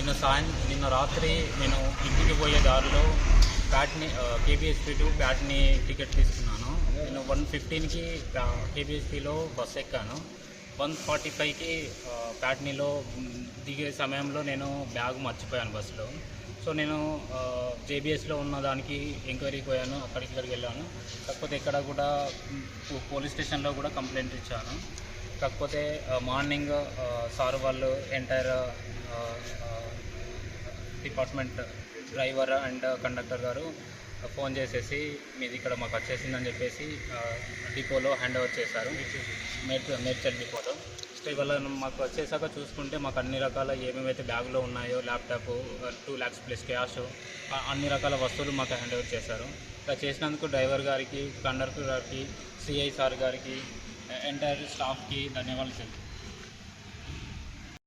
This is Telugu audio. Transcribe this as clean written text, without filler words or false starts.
నిన్న రాత్రి నేను ఇంటికి పోయే దారిలో కేబిఎస్పి టు ప్యాట్ని టికెట్ తీసుకున్నాను. నేను 1:15కి కేబిఎస్పిలో బస్ ఎక్కాను. 1:45కి ప్యాట్నీలో దిగే సమయంలో నేను బ్యాగ్ మర్చిపోయాను బస్సులో. సో నేను జేబీఎస్లో ఉన్న దానికి ఎంక్వైరీకి పోయాను, ఇక్కడికి వెళ్ళాను. కాకపోతే ఇక్కడ కూడా పోలీస్ స్టేషన్లో కూడా కంప్లైంట్ ఇచ్చాను. కాకపోతే మార్నింగ్ సార్ వాళ్ళు entire department driver and conductor గారు ఫోన్ చేసేసి మీది ఇక్కడ మాకు వచ్చేసిందని చెప్పేసి డిపోలో హ్యాండ్ ఓవర్ చేశారు, మేడ్చల్ డిపోలో. సో ఇవాళ మాకు వచ్చేసాక చూసుకుంటే మాకు అన్ని రకాల ఏమేమైతే బ్యాగులో ఉన్నాయో, ల్యాప్టాప్, 2 lakhs ప్లస్ క్యాష్, అన్ని రకాల వస్తువులు మాకు హ్యాండ్ ఓవర్ చేశారు. ఇలా చేసినందుకు డ్రైవర్ గారికి, కండక్టర్ గారికి, సిఐ సార్ గారికి, ఎంటైర్ స్టాఫ్కి ధన్యవాదాలు